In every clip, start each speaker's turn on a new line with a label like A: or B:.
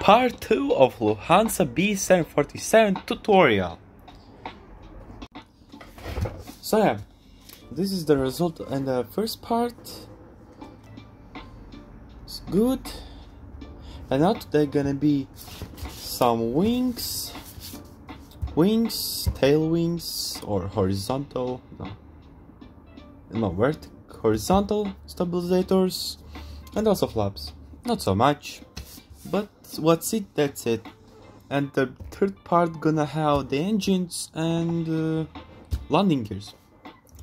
A: part 2 of Lufthansa B747 tutorial. So yeah, this is the result, and the first part is good. And now they're gonna be some wings, tail wings, or horizontal, horizontal stabilizers, and also flaps. Not so much, but that's it. And the third part gonna have the engines and landing gears.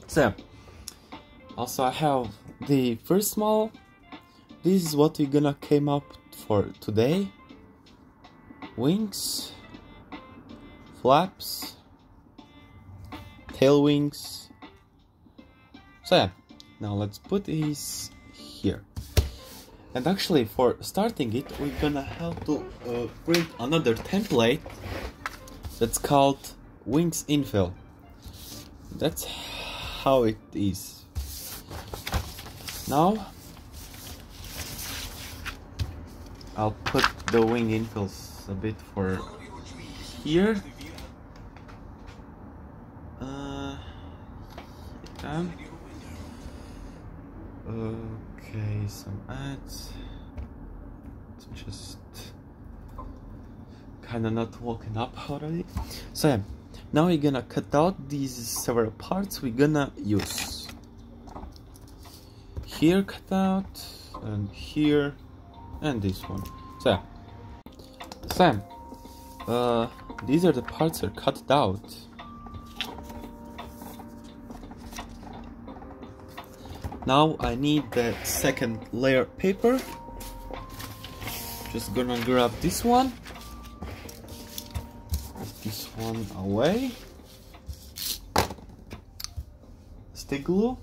A: So also I have the first model. This is what we're gonna came up for today. Wings, flaps, tail wings. So yeah, now let's put these here. And actually, for starting it, we're gonna have to print another template that's called wings infill. That's how it is. Now I'll put the wing infills a bit for here. Okay, some ads. It's just kinda not walking up already. So yeah, now we're gonna cut out these several parts we're gonna use. Here cut out, and here, and this one. So yeah, these are the parts that are cut out. Now I need the second layer paper. Just gonna grab this one. Put this one away. Stick glue.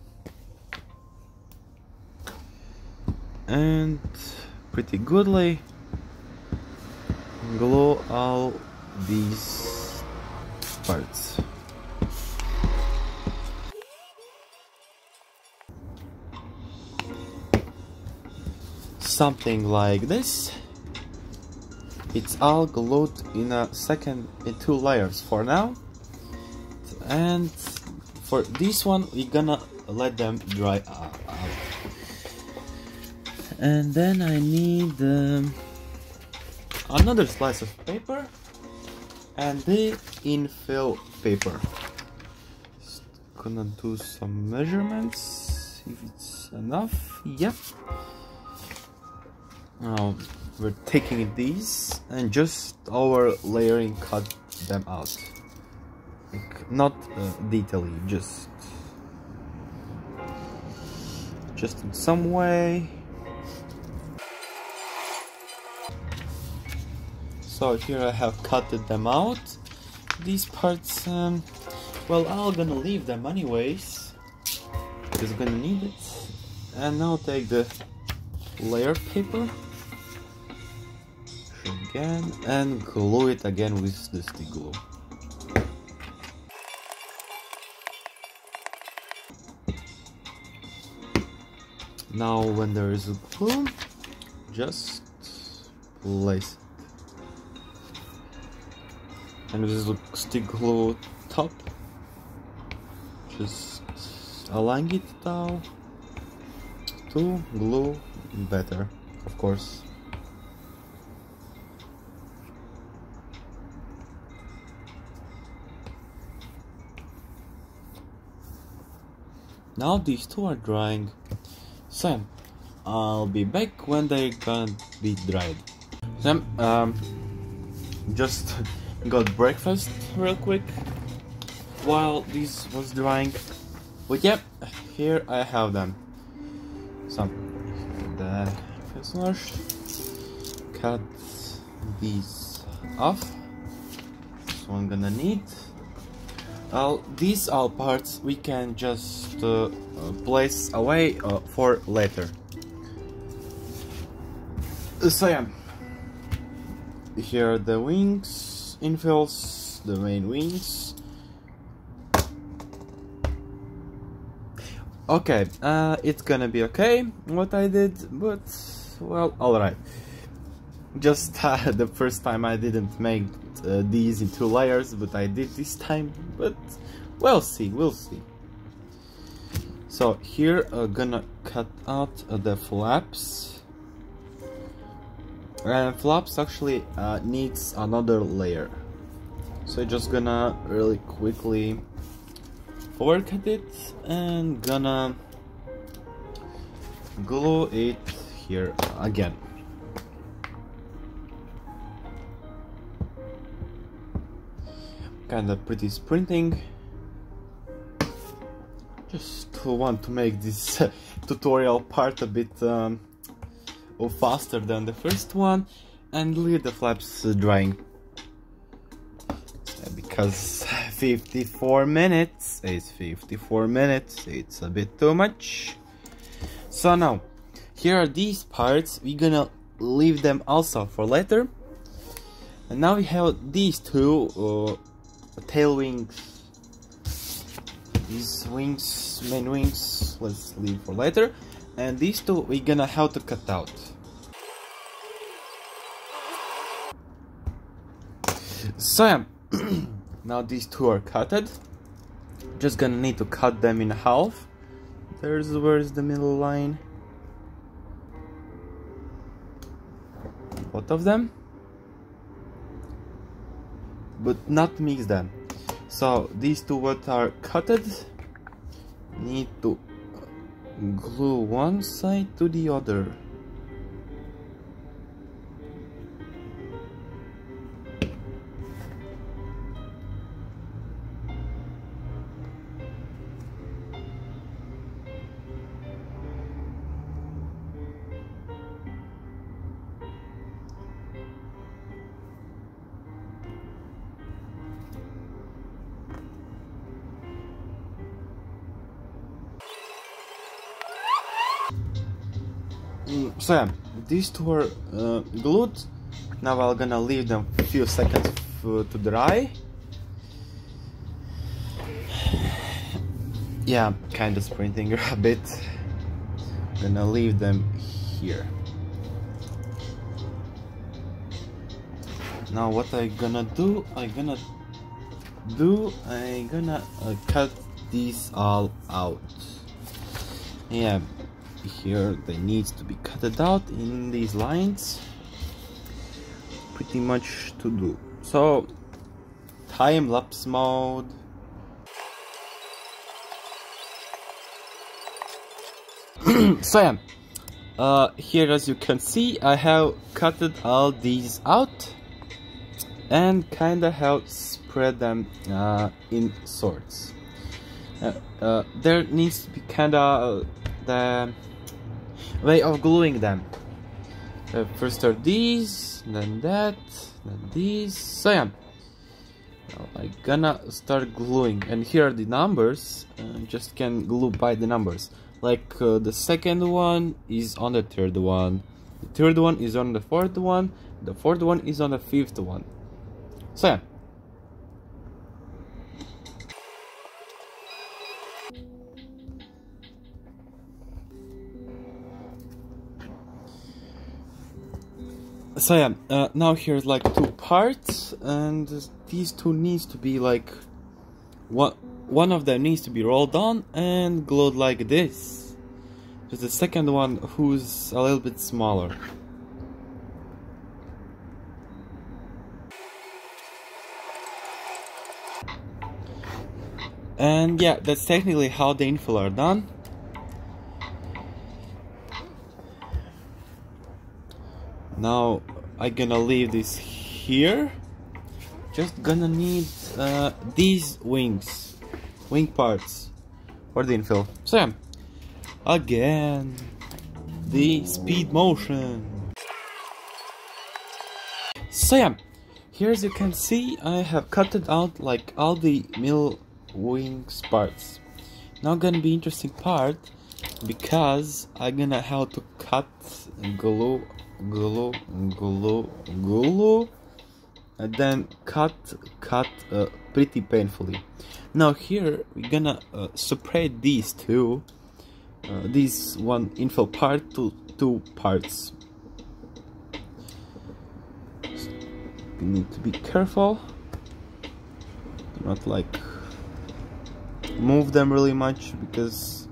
A: And pretty goodly glue all these parts. Something like this. It's all glued in two layers for now, and for this one we're gonna let them dry out. And then I need another slice of paper and the infill paper. Just gonna do some measurements, if it's enough. Yep. Now we're taking these and just over layering cut them out, like, not detailing, just in some way. So here I have cutted them out. These parts, well, I'm gonna leave them anyways, because I'm gonna need it. And now take the layer paper again and glue it again with the stick glue. Now when there is a glue, just place it. And with the stick glue top, just align it down to glue better, of course. Now these two are drying, so I'll be back when they're gonna be dried. So just got breakfast real quick while this was drying. But yep, here I have them. So the fasteners, cut these off. This one gonna need. These all parts we can just place away for later. So yeah, here are the wings infills, the main wings. Okay, it's gonna be okay what I did, but well, alright. Just the first time I didn't make these in 2 layers, but I did this time. But we'll see, we'll see. So here I'm gonna cut out the flaps. And flaps actually needs another layer. So just gonna really quickly overcut it and gonna glue it here again. Kinda pretty sprinting. Just want to make this tutorial part a bit faster than the first one and leave the flaps drying. Because 54 minutes is 54 minutes, it's a bit too much. So now, here are these parts, we're gonna leave them also for later. And now we have these two tail wings. These wings, main wings, let's leave for later. And these two we're gonna have to cut out. So yeah, now these two are cutted. Just gonna need to cut them in half. Where's the middle line? Both of them. But not mix them. So these two what are cutted need to glue one side to the other. So yeah, these two are glued. Now I'm gonna leave them a few seconds to dry. Yeah, kinda sprinting a bit. Gonna leave them here. Now what I'm gonna do, I'm gonna cut these all out. Yeah, here they needs to be cut out in these lines. Pretty much to do. So time lapse mode. So yeah, here as you can see I have cutted all these out and kinda have spread them in sorts. There needs to be kinda the way of gluing them. First are these, then that, then these. So yeah, now I'm gonna start gluing, and here are the numbers. Just can glue by the numbers. Like the second one is on the third one, the third one is on the fourth one, the fourth one is on the fifth one. So yeah. So yeah, now here's like two parts, and these two needs to be like one of them needs to be rolled on and glued like this. Just the second one who's a little bit smaller. And yeah, that's technically how the infill are done. Now I'm gonna leave this here. Just gonna need these wing parts for the infill. So yeah, again, the speed motion. So yeah, here as you can see I have cut it out like all the middle wings parts. Now gonna be interesting part because I'm gonna have to cut and glue, and then cut pretty painfully. Now here we're gonna separate these two, this one infill part to two parts. need to be careful, not like move them really much, because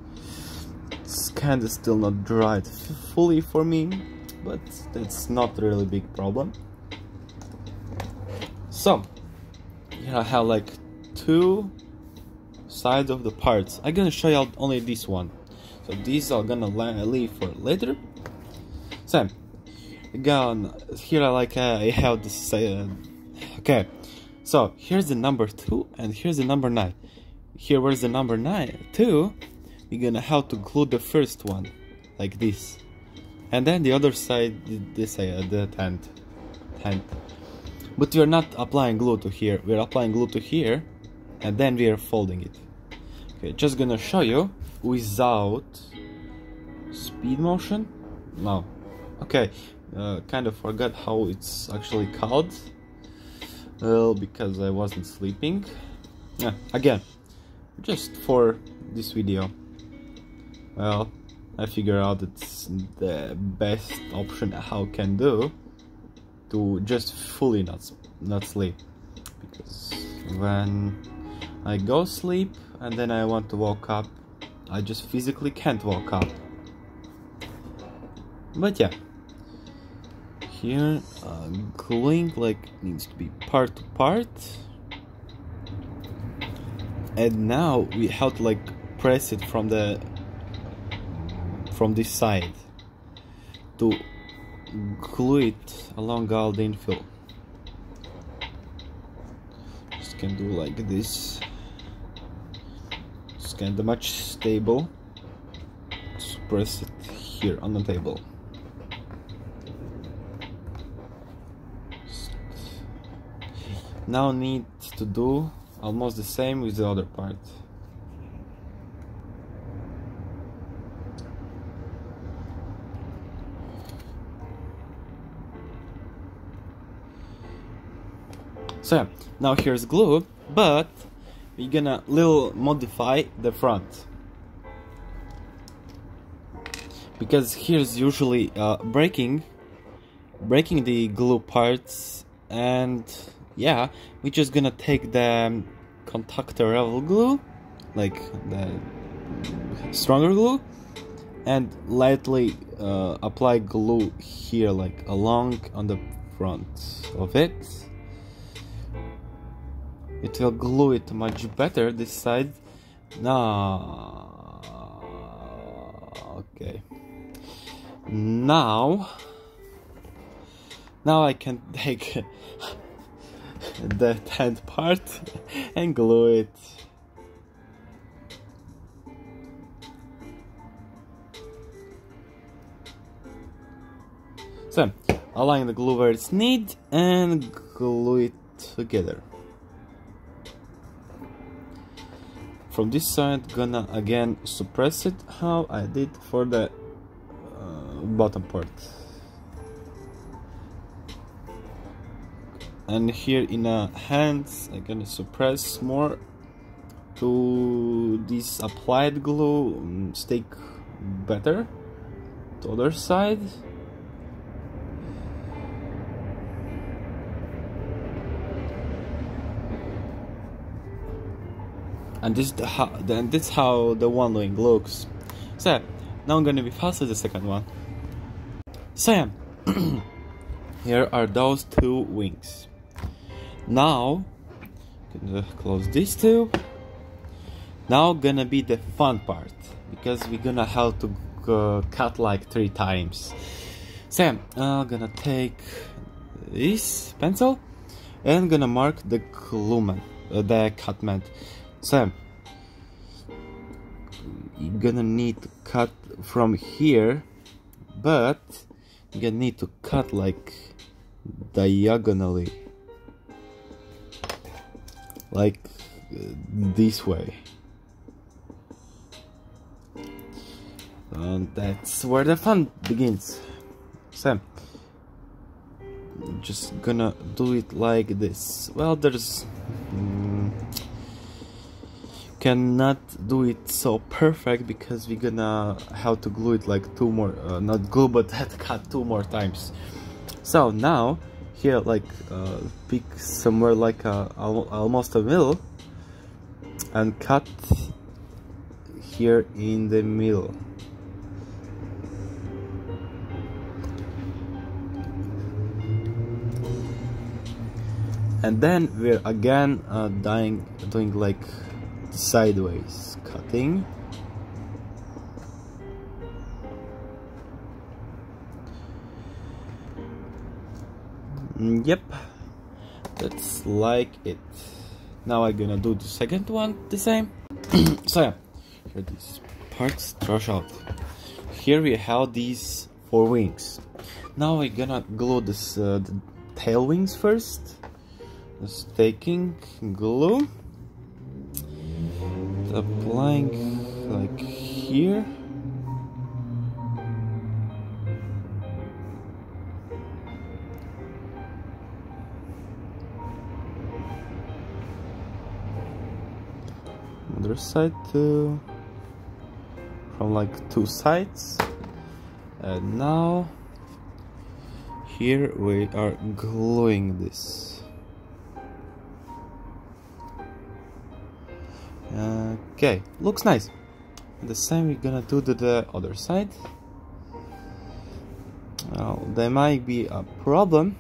A: it's kind of still not dried fully for me, but it's not really big problem. So here I have like two sides of the parts. I'm gonna show you only this one, so these are gonna leave for later. So again, here I have this okay, so here's the number 2 and here's the number 9. Here, where's the number 2, we're gonna have to glue the first one like this, and then the other side, this the tent. But we're not applying glue to here, we're applying glue to here, and then we are folding it. Okay, just gonna show you without speed motion. No, okay, kind of forgot how it's actually called, well, because I wasn't sleeping. Yeah, again, just for this video, well, I figure out it's the best option how can do to just fully not sleep, because when I go sleep and then I want to wake up, I just physically can't wake up. But yeah, here gluing like needs to be part to part, and now we have to like press it from this side to glue it along all the infill. Just can do like this. It's kind of much stable. Just press it here on the table. Now need to do almost the same with the other part. So now here's glue, but we're gonna little modify the front, because here's usually breaking the glue parts, and yeah, we're just gonna take the contactor level glue, like the stronger glue, and lightly apply glue here, like along on the front of it. It will glue it much better this side. Now, okay. Now I can take the tent part and glue it. So, align the glue where it's needed and glue it together. From this side, gonna again suppress it how I did for the bottom part. And here in hands, I'm gonna suppress more to this applied glue stick better to other side. And this is how the one wing looks. So now I'm gonna be fast with the second one. So yeah, here are those two wings. Now gonna close these two. Now gonna be the fun part, because we're gonna have to cut like 3 times. So I'm gonna take this pencil and gonna mark the the cut mat. So you're gonna need to cut from here, but you're gonna need to cut like diagonally, like this way, and that's where the fun begins. So just gonna do it like this. Well, there's cannot do it so perfect because we're gonna have to glue it like 2 more, not glue, but cut 2 more times. So now here, like pick somewhere like almost a middle, and cut here in the middle. And then we're again doing like sideways cutting. Yep, that's like it. Now I'm gonna do the second one the same. So yeah, here these parts trash out. Here we have these 4 wings. Now we're gonna glue this the tail wings first. Just taking glue, applying like here. Other side too, from like 2 sides. And now here we are gluing this. Okay, looks nice. And the same we're gonna do to the other side. Well, there might be a problem.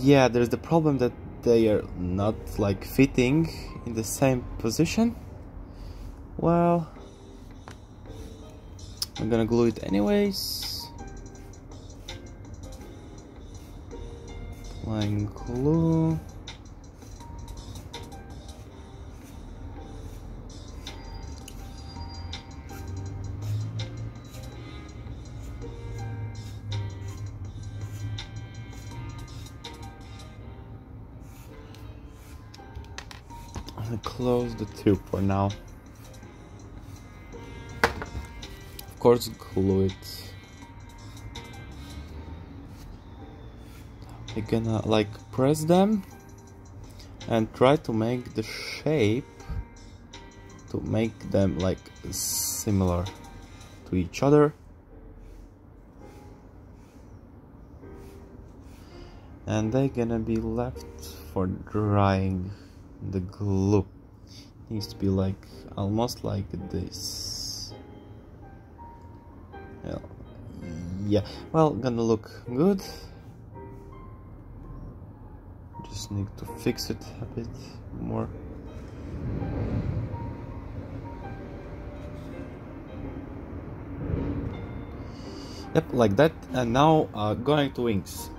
A: Yeah, there's the problem that they are not like fitting in the same position. Well, I'm gonna glue it anyways. Applying glue. Close the tube for now. Of course, glue it. We're gonna like press them and try to make the shape to make them like similar to each other. And they're gonna be left for drying. The glue needs to be like almost like this. Yeah, well, gonna look good. Just need to fix it a bit more. Yep, like that. And now going to wings.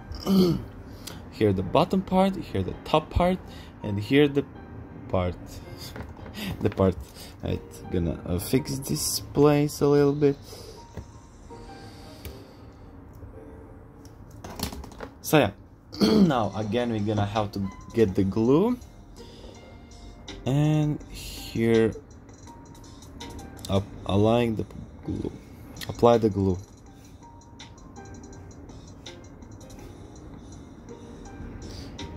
A: Here the bottom part, here the top part, and here the part. The part. Right, gonna fix this place a little bit. So yeah, now again we're gonna have to get the glue, and here align the glue, apply the glue.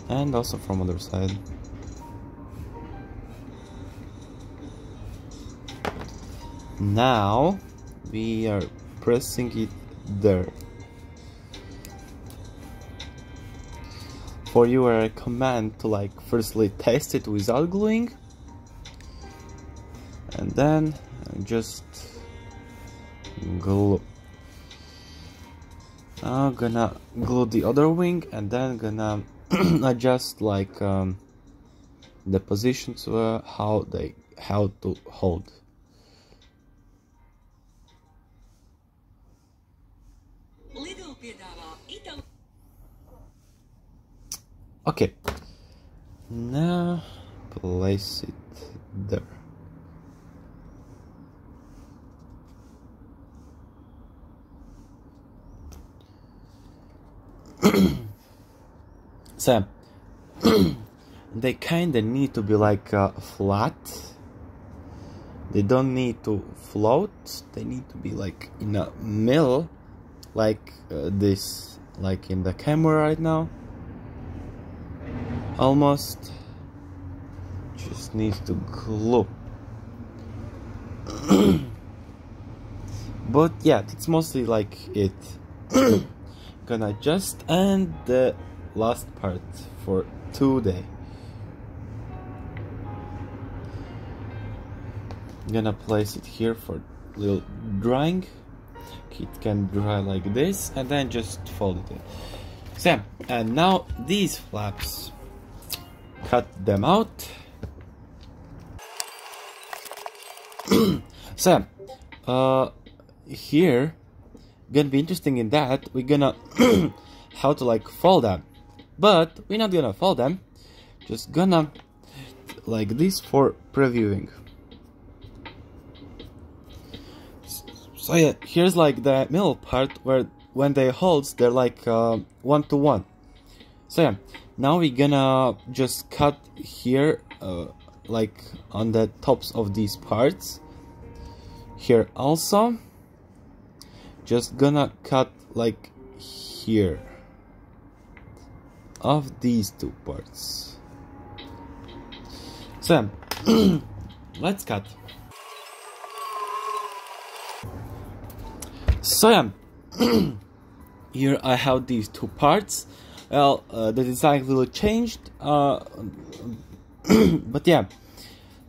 A: And also from other side. Now we are pressing it there. For you, I recommend to like firstly test it without gluing, and then just glue. I'm gonna glue the other wing, and then gonna adjust like the positions how to hold. Okay, now place it there. So they kinda need to be like flat. They don't need to float. They need to be like in a middle, like this, like in the camera right now. Almost. Just needs to glue. But yeah, it's mostly like it. gonna adjust, and the last part for today. I'm gonna place it here for little drying. It can dry like this, and then just fold it in. So, and now these flaps, cut them out. So, here gonna be interesting in that we're gonna how to like fold them, but we're not gonna fold them, just gonna like this for previewing. So yeah, here's like the middle part where when they hold they're like 1 to 1. So yeah, now we're gonna just cut here like on the tops of these parts. Here also just gonna cut like here of these two parts. So let's cut. So yeah, here I have these two parts. Well, the design little changed, but yeah,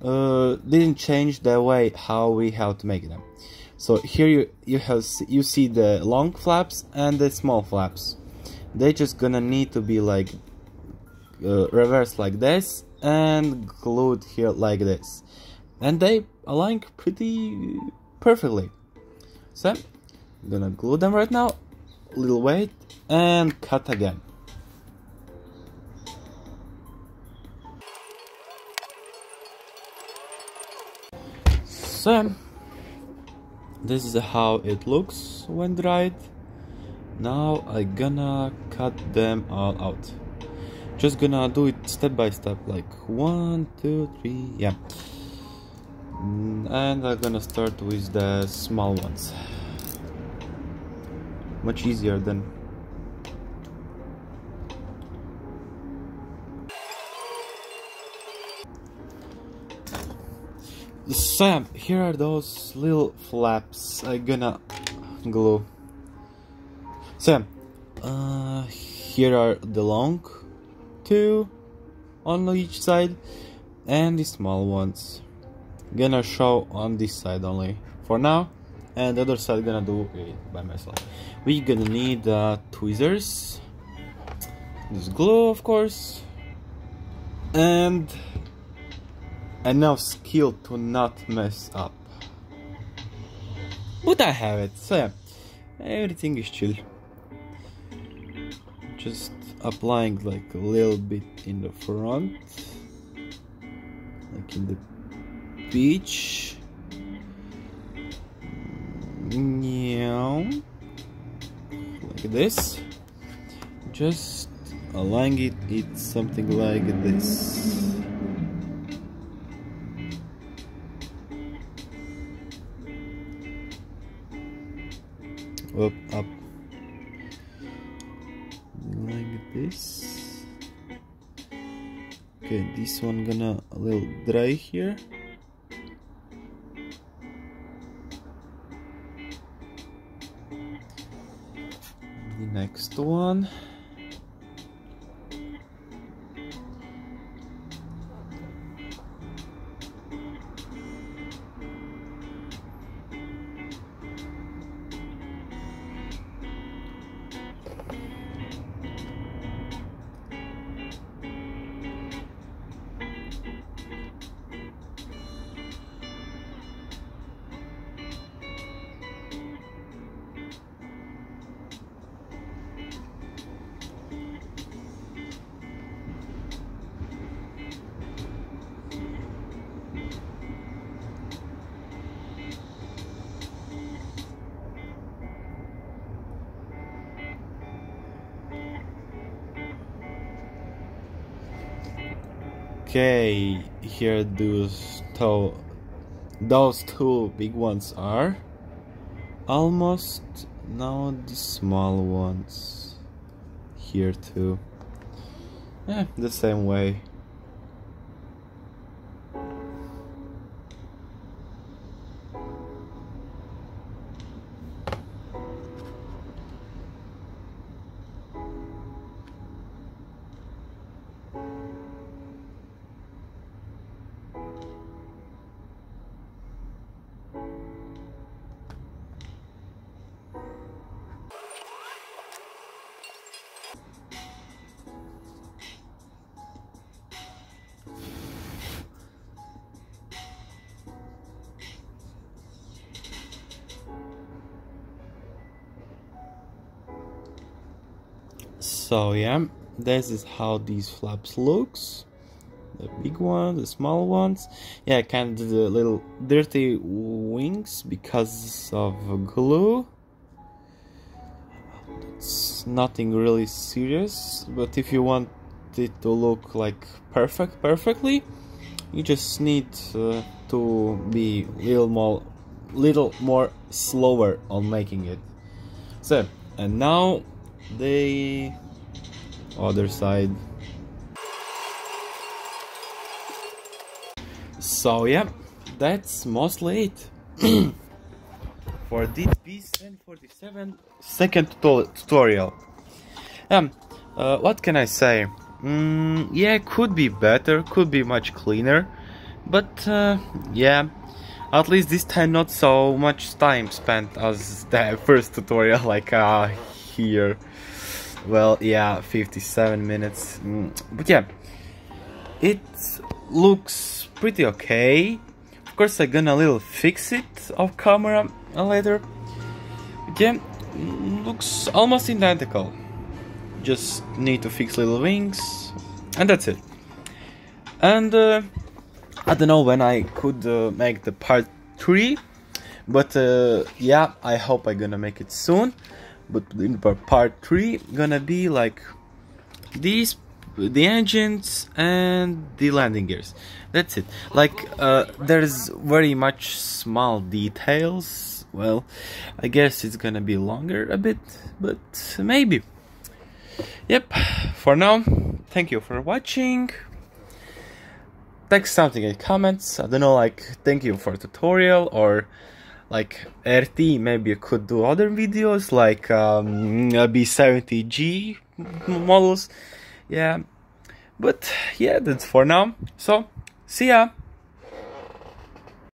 A: didn't change the way how we have to make them. So here you see the long flaps and the small flaps. They just gonna need to be like reversed like this and glued here like this, and they align pretty perfectly. So I'm gonna glue them right now. Little wait and cut again. So this is how it looks when dried. Now I'm gonna cut them all out. Just gonna do it step by step, like 1, 2, 3, yeah. And I'm gonna start with the small ones. Much easier than. So here are those little flaps I'm gonna glue. So here are the long two on each side and the small ones. Gonna show on this side only for now, and the other side gonna do it by myself. We're gonna need tweezers, this glue of course, and enough skill to not mess up. But I have it, so yeah, everything is chill. Just applying like a little bit in the front, like in the beach. Yeah, like this. Just align it, it's something like this. Up like this. Okay, this one gonna a little dry here. The next one. Okay, here those two big ones are almost. Now the small ones here too. Yeah, the same way. So yeah, this is how these flaps looks. The big ones, the small ones. Yeah, kind of the little dirty wings because of glue. It's nothing really serious, but if you want it to look like perfectly, you just need to be little more slower on making it. So, and now the other side. So yeah, that's mostly it for this B747 second tutorial. What can I say? Yeah, could be better, could be much cleaner, but yeah, at least this time not so much time spent as the first tutorial, like here. Well, yeah, 57 minutes. But yeah, it looks pretty okay. Of course, I'm gonna little fix it off camera later. But yeah, looks almost identical. Just need to fix little wings, and that's it. And I don't know when I could make the part 3, but yeah, I hope I'm gonna make it soon. But in part 3 gonna be like these, the engines and the landing gears. That's it. Like there's very much small details. Well, I guess it's gonna be longer a bit, but maybe. Yep, for now, thank you for watching. Text something in comments. I don't know, like, thank you for tutorial, or like RT, maybe you could do other videos like B70G models. Yeah, but yeah, that's for now. So, see ya.